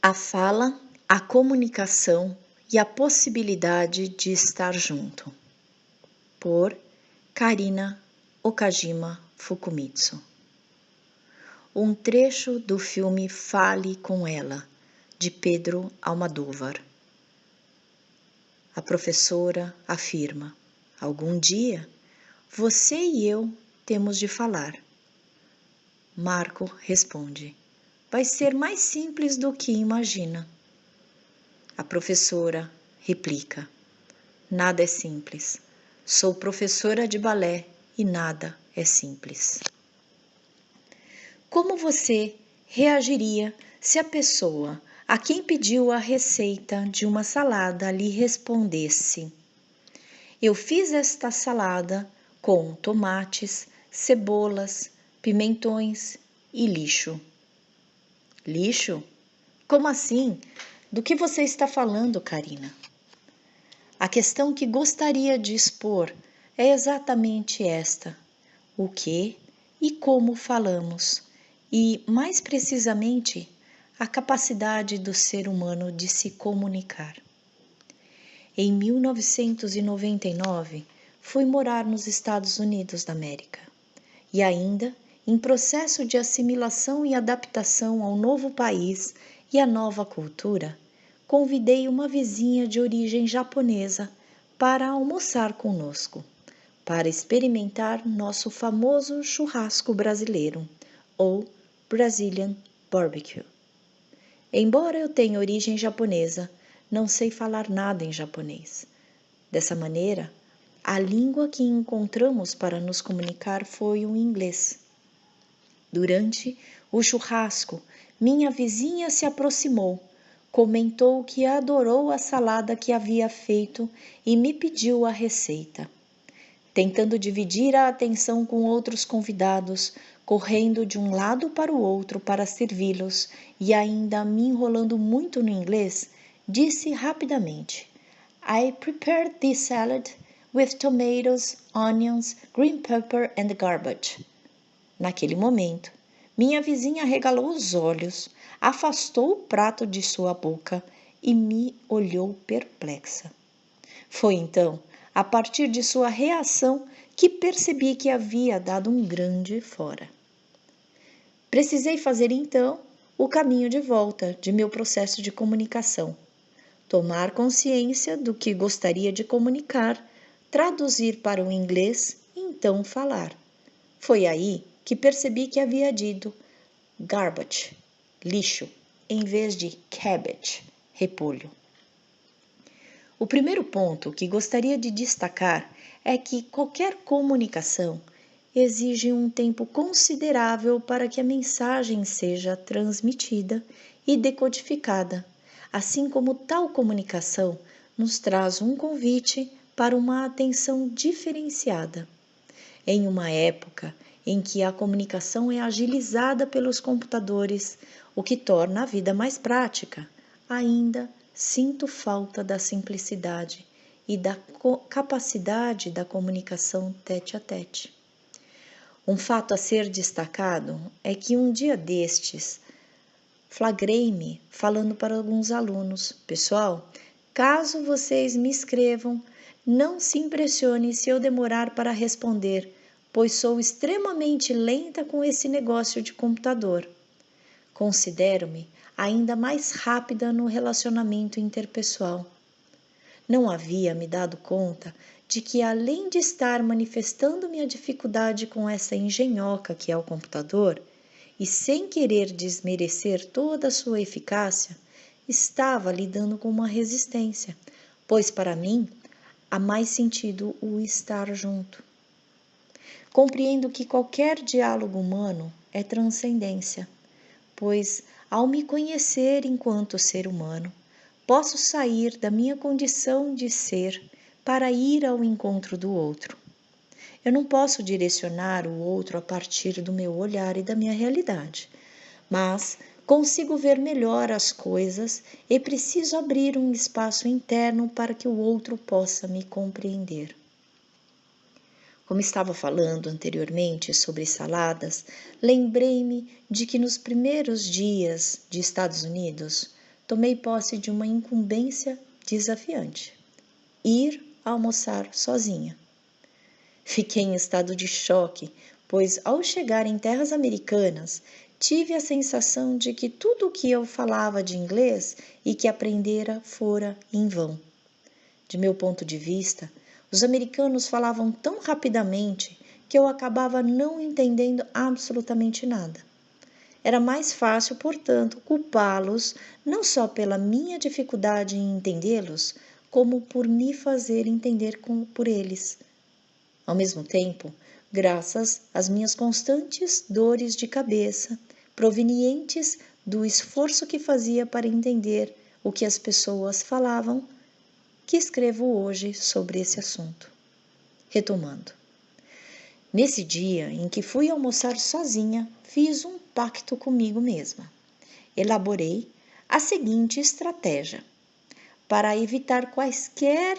A fala, a comunicação e a possibilidade de estar junto. Por Karina Okajima Fukumitsu. Um trecho do filme Fale com Ela, de Pedro Almodóvar. A professora afirma: algum dia você e eu temos de falar. Marco responde: vai ser mais simples do que imagina. A professora replica: nada é simples. Sou professora de balé e nada é simples. Como você reagiria se a pessoa a quem pediu a receita de uma salada lhe respondesse: eu fiz esta salada com tomates, cebolas, pimentões e lixo. Lixo? Como assim? Do que você está falando, Karina? A questão que gostaria de expor é exatamente esta: o que e como falamos, e, mais precisamente, a capacidade do ser humano de se comunicar. Em 1999, fui morar nos Estados Unidos da América e ainda, em processo de assimilação e adaptação ao novo país e à nova cultura, convidei uma vizinha de origem japonesa para almoçar conosco, para experimentar nosso famoso churrasco brasileiro, ou Brazilian Barbecue. Embora eu tenha origem japonesa, não sei falar nada em japonês. Dessa maneira, a língua que encontramos para nos comunicar foi o inglês. Durante o churrasco, minha vizinha se aproximou, comentou que adorou a salada que havia feito e me pediu a receita. Tentando dividir a atenção com outros convidados, correndo de um lado para o outro para servi-los e ainda me enrolando muito no inglês, disse rapidamente: I prepared this salad with tomatoes, onions, green pepper and garbage. Naquele momento, minha vizinha regalou os olhos, afastou o prato de sua boca e me olhou perplexa. Foi então, a partir de sua reação, que percebi que havia dado um grande fora. Precisei fazer então o caminho de volta de meu processo de comunicação. Tomar consciência do que gostaria de comunicar, traduzir para o inglês e então falar. Foi aí que percebi que havia dito garbage, lixo, em vez de cabbage, repolho. O primeiro ponto que gostaria de destacar é que qualquer comunicação exige um tempo considerável para que a mensagem seja transmitida e decodificada, assim como tal comunicação nos traz um convite para uma atenção diferenciada. Em uma época em que a comunicação é agilizada pelos computadores, o que torna a vida mais prática, ainda sinto falta da simplicidade e da capacidade da comunicação tete-a-tete. Um fato a ser destacado é que um dia destes, flagrei-me falando para alguns alunos: pessoal, caso vocês me escrevam, não se impressione se eu demorar para responder, pois sou extremamente lenta com esse negócio de computador. Considero-me ainda mais rápida no relacionamento interpessoal. Não havia me dado conta de que, além de estar manifestando minha dificuldade com essa engenhoca que é o computador, e sem querer desmerecer toda a sua eficácia, estava lidando com uma resistência, pois para mim há mais sentido o estar junto. Compreendo que qualquer diálogo humano é transcendência, pois, ao me conhecer enquanto ser humano, posso sair da minha condição de ser para ir ao encontro do outro. Eu não posso direcionar o outro a partir do meu olhar e da minha realidade, mas consigo ver melhor as coisas e preciso abrir um espaço interno para que o outro possa me compreender. Como estava falando anteriormente sobre saladas, lembrei-me de que nos primeiros dias de Estados Unidos, tomei posse de uma incumbência desafiante: ir almoçar sozinha. Fiquei em estado de choque, pois ao chegar em terras americanas, tive a sensação de que tudo o que eu falava de inglês e que aprendera fora em vão. De meu ponto de vista, os americanos falavam tão rapidamente que eu acabava não entendendo absolutamente nada. Era mais fácil, portanto, culpá-los não só pela minha dificuldade em entendê-los, como por me fazer entender por eles. Ao mesmo tempo, graças às minhas constantes dores de cabeça, provenientes do esforço que fazia para entender o que as pessoas falavam, que escrevo hoje sobre esse assunto. Retomando. Nesse dia em que fui almoçar sozinha, fiz um pacto comigo mesma. Elaborei a seguinte estratégia. Para evitar quaisquer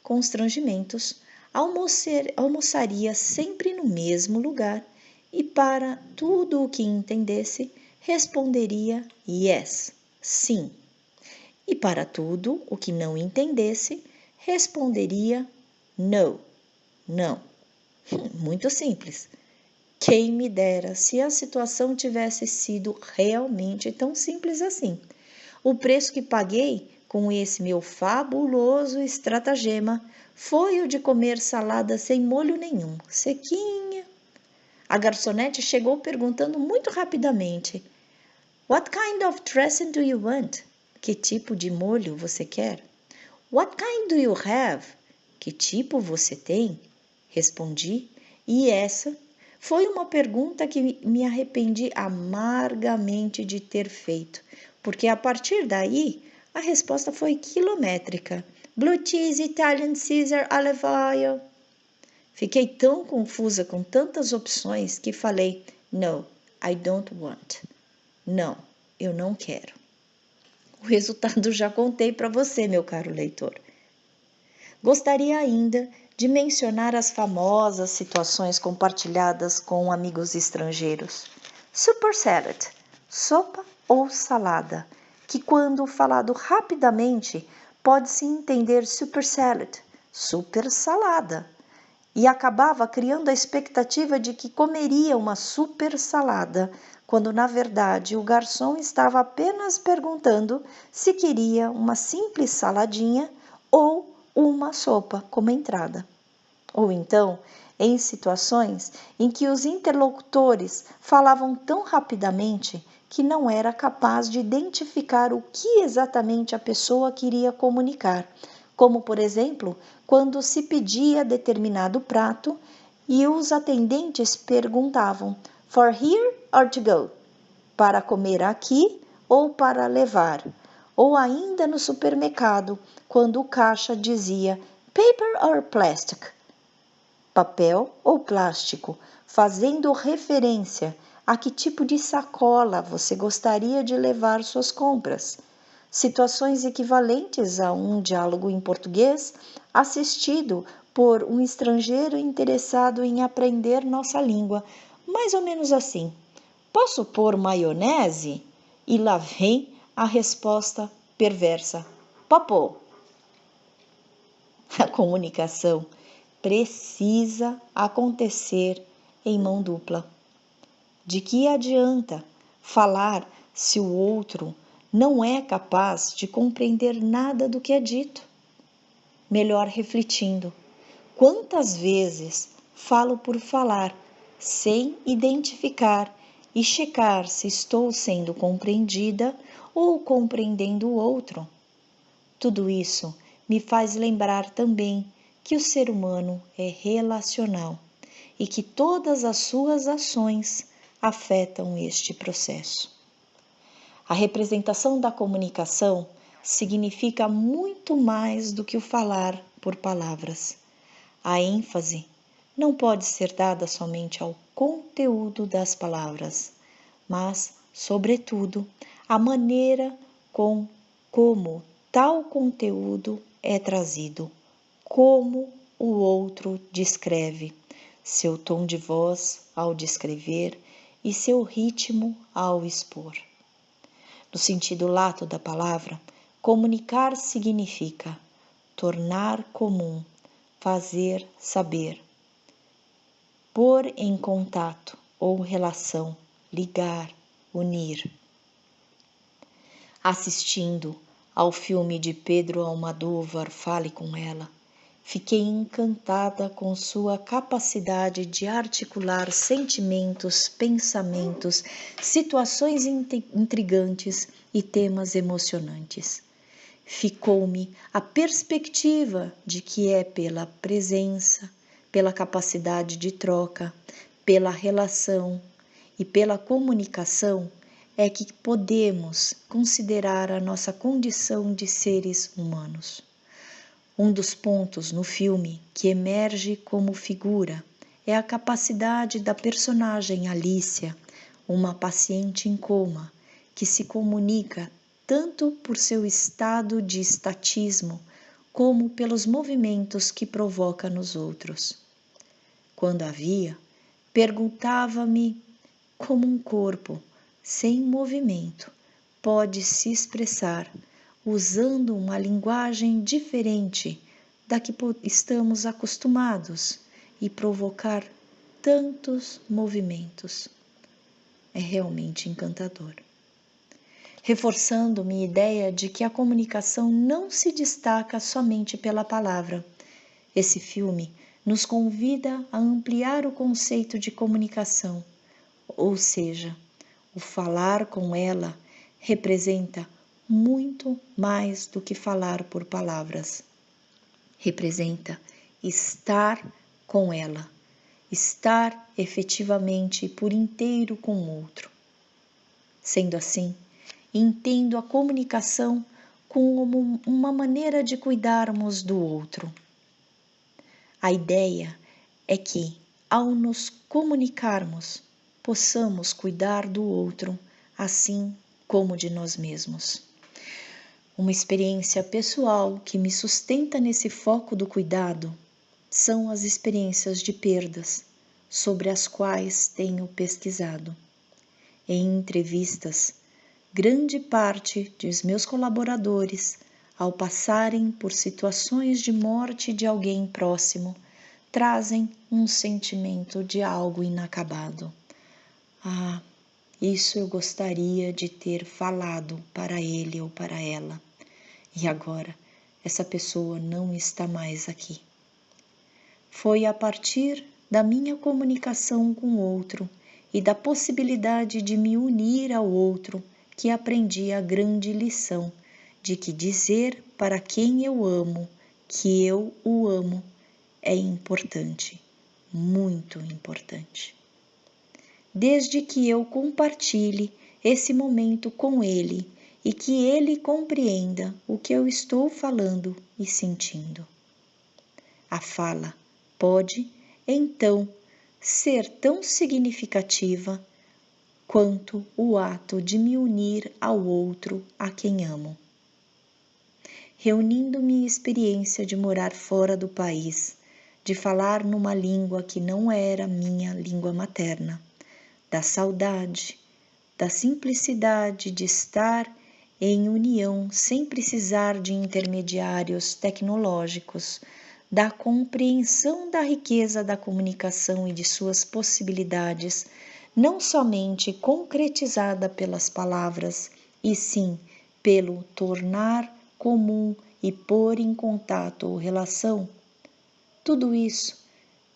constrangimentos, almoçaria sempre no mesmo lugar e para tudo o que entendesse, responderia yes, sim. E para tudo o que não entendesse, responderia no, não. Muito simples. Quem me dera se a situação tivesse sido realmente tão simples assim. O preço que paguei com esse meu fabuloso estratagema foi o de comer salada sem molho nenhum, sequinha. A garçonete chegou perguntando muito rapidamente: What kind of dressing do you want? Que tipo de molho você quer? What kind do you have? Que tipo você tem? Respondi, e essa foi uma pergunta que me arrependi amargamente de ter feito, porque a partir daí a resposta foi quilométrica. Blue cheese, Italian Caesar, olive oil. Fiquei tão confusa com tantas opções que falei, no, I don't want. Não, eu não quero. O resultado já contei para você, meu caro leitor. Gostaria ainda de mencionar as famosas situações compartilhadas com amigos estrangeiros. Super salad, sopa ou salada, que quando falado rapidamente pode-se entender super salad, super salada, e acabava criando a expectativa de que comeria uma super salada, quando na verdade o garçom estava apenas perguntando se queria uma simples saladinha ou uma sopa como entrada. Ou então, em situações em que os interlocutores falavam tão rapidamente que não era capaz de identificar o que exatamente a pessoa queria comunicar, como por exemplo, quando se pedia determinado prato e os atendentes perguntavam for here or to go? Para comer aqui ou para levar? Ou ainda no supermercado, quando o caixa dizia paper or plastic? Papel ou plástico, fazendo referência a que tipo de sacola você gostaria de levar suas compras. Situações equivalentes a um diálogo em português assistido por um estrangeiro interessado em aprender nossa língua, mais ou menos assim. Posso pôr maionese? E lá vem a resposta perversa. Papo. A comunicação precisa acontecer em mão dupla. De que adianta falar se o outro não é capaz de compreender nada do que é dito? Melhor refletindo. Quantas vezes falo por falar, sem identificar e checar se estou sendo compreendida ou compreendendo o outro? Tudo isso me faz lembrar também que o ser humano é relacional e que todas as suas ações afetam este processo. A representação da comunicação significa muito mais do que o falar por palavras. A ênfase não pode ser dada somente ao conteúdo das palavras, mas, sobretudo, à maneira como tal conteúdo é trazido, como o outro descreve, seu tom de voz ao descrever e seu ritmo ao expor. No sentido lato da palavra, comunicar significa tornar comum, fazer saber, pôr em contato ou relação, ligar, unir. Assistindo ao filme de Pedro Almodóvar Fale com Ela, fiquei encantada com sua capacidade de articular sentimentos, pensamentos, situações intrigantes e temas emocionantes. Ficou-me a perspectiva de que é pela presença, pela capacidade de troca, pela relação e pela comunicação é que podemos considerar a nossa condição de seres humanos. Um dos pontos no filme que emerge como figura é a capacidade da personagem Alicia, uma paciente em coma, que se comunica tanto por seu estado de estatismo como pelos movimentos que provoca nos outros. Quando a via, perguntava-me como um corpo sem movimento pode se expressar usando uma linguagem diferente da que estamos acostumados e provocar tantos movimentos. É realmente encantador. Reforçando minha ideia de que a comunicação não se destaca somente pela palavra. Esse filme nos convida a ampliar o conceito de comunicação, ou seja, o falar com ela representa muito mais do que falar por palavras. Representa estar com ela, estar efetivamente por inteiro com o outro. Sendo assim, entendo a comunicação como uma maneira de cuidarmos do outro. A ideia é que, ao nos comunicarmos, possamos cuidar do outro, assim como de nós mesmos. Uma experiência pessoal que me sustenta nesse foco do cuidado são as experiências de perdas, sobre as quais tenho pesquisado. Em entrevistas, grande parte dos meus colaboradores, ao passarem por situações de morte de alguém próximo, trazem um sentimento de algo inacabado. Ah, isso eu gostaria de ter falado para ele ou para ela. E agora, essa pessoa não está mais aqui. Foi a partir da minha comunicação com o outro e da possibilidade de me unir ao outro que aprendi a grande lição de que dizer para quem eu amo que eu o amo é importante, muito importante. Desde que eu compartilhe esse momento com ele e que ele compreenda o que eu estou falando e sentindo. A fala pode, então, ser tão significativa quanto o ato de me unir ao outro a quem amo. Reunindo minha experiência de morar fora do país, de falar numa língua que não era minha língua materna, da saudade, da simplicidade de estar em união sem precisar de intermediários tecnológicos, da compreensão da riqueza da comunicação e de suas possibilidades, não somente concretizada pelas palavras, e sim pelo tornar comum e pôr em contato ou relação, tudo isso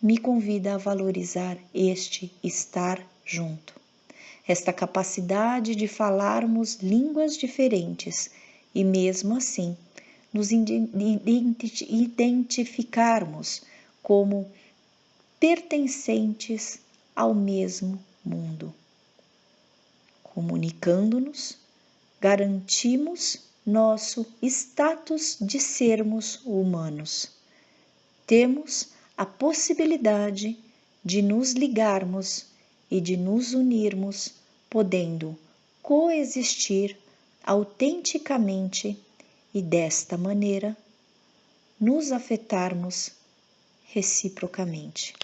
me convida a valorizar este estar junto. Esta capacidade de falarmos línguas diferentes e, mesmo assim, nos identificarmos como pertencentes ao mesmo mundo. Comunicando-nos, garantimos nosso status de sermos humanos. Temos a possibilidade de nos ligarmos e de nos unirmos, podendo coexistir autenticamente e, desta maneira, nos afetarmos reciprocamente.